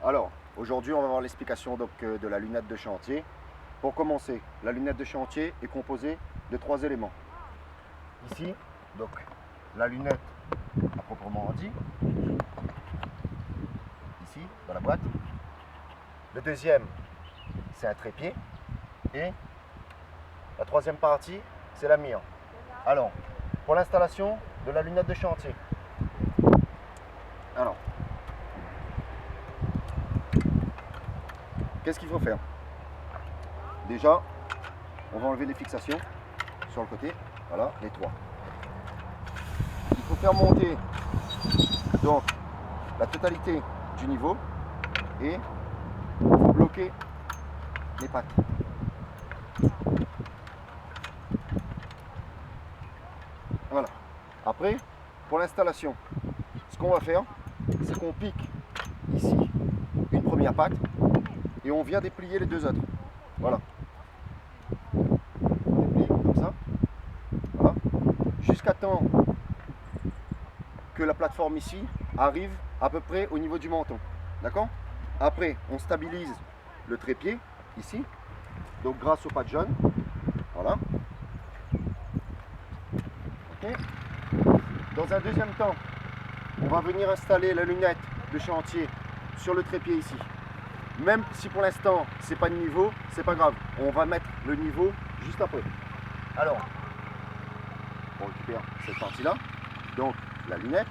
Alors, aujourd'hui, on va voir l'explication de la lunette de chantier. Pour commencer, la lunette de chantier est composée de 3 éléments. Ici, donc, la lunette à proprement dit, ici, dans la boîte. Le deuxième, c'est un trépied. Et la troisième partie, c'est la mire. Alors, pour l'installation de la lunette de chantier. Alors, qu'est-ce qu'il faut faire? Déjà, on va enlever les fixations sur le côté. Voilà, les 3. Il faut faire monter donc la totalité du niveau et bloquer les pattes. Voilà. Après, pour l'installation, ce qu'on va faire, c'est qu'on pique ici une première patte et on vient déplier les deux autres. Voilà. Déplie comme ça. Voilà. Jusqu'à temps que la plateforme ici arrive à peu près au niveau du menton. D'accord? Après, on stabilise le trépied ici. Donc grâce aux pattes jaunes. Voilà. Okay. Dans un deuxième temps, on va venir installer la lunette de chantier sur le trépied ici. Même si pour l'instant c'est pas de niveau, c'est pas grave. On va mettre le niveau juste après. Alors, on récupère cette partie-là. Donc la lunette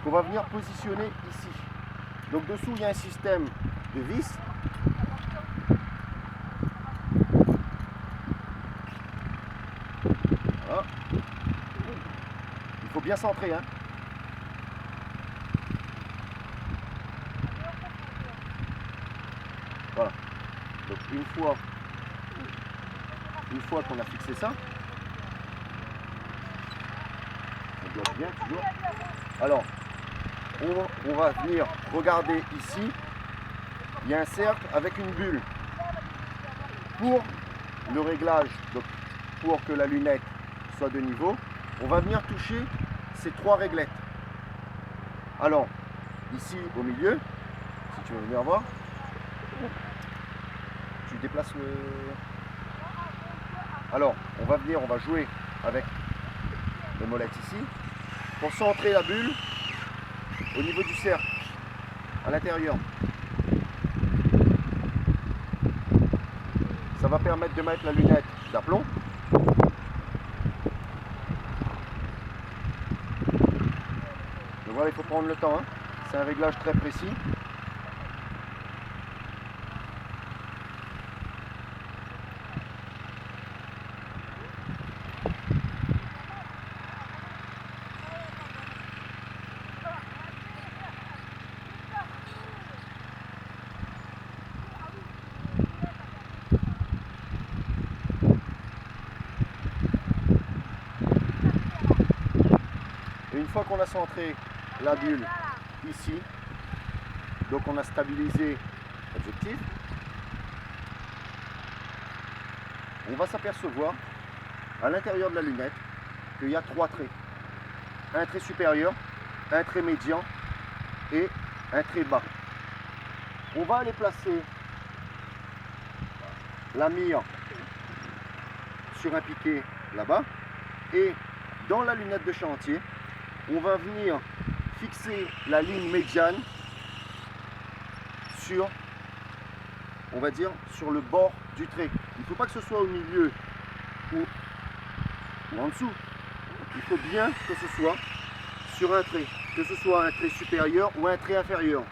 qu'on va venir positionner ici. Donc dessous il y a un système de vis. Voilà. Il faut bien centrer, hein. Voilà. Donc une fois qu'on a fixé ça, on bloque bien toujours. Alors, on va venir regarder ici. Il y a un cercle avec une bulle. Pour le réglage, donc pour que la lunette soit de niveau, on va venir toucher ces 3 réglettes. Alors, ici au milieu, si tu veux venir voir, tu déplaces le... Alors, on va jouer avec les molettes ici, pour centrer la bulle au niveau du cercle, à l'intérieur. Ça va permettre de mettre la lunette d'aplomb. Donc voilà, il faut prendre le temps, hein. C'est un réglage très précis. Et une fois qu'on a centré la bulle ici, donc on a stabilisé l'objectif, on va s'apercevoir à l'intérieur de la lunette qu'il y a 3 traits. Un trait supérieur, un trait médian et un trait bas. On va aller placer la mire sur un piquet là-bas et dans la lunette de chantier, on va venir fixer la ligne médiane sur, on va dire, sur le bord du trait. Il ne faut pas que ce soit au milieu ou en dessous. Il faut bien que ce soit sur un trait, que ce soit un trait supérieur ou un trait inférieur.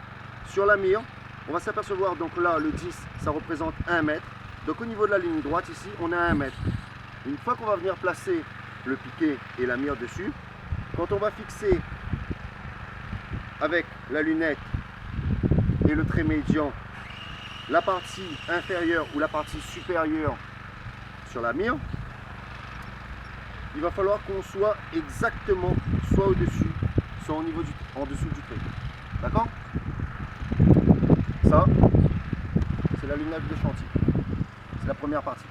Sur la mire, on va s'apercevoir, donc là, le 10, ça représente 1 mètre. Donc au niveau de la ligne droite, ici, on a 1 mètre. Une fois qu'on va venir placer le piquet et la mire dessus, quand on va fixer avec la lunette et le trait médian la partie inférieure ou la partie supérieure sur la mire, il va falloir qu'on soit exactement soit au-dessus, soit en dessous du trait. D'accord? Ça, c'est la lunette de chantier. C'est la première partie.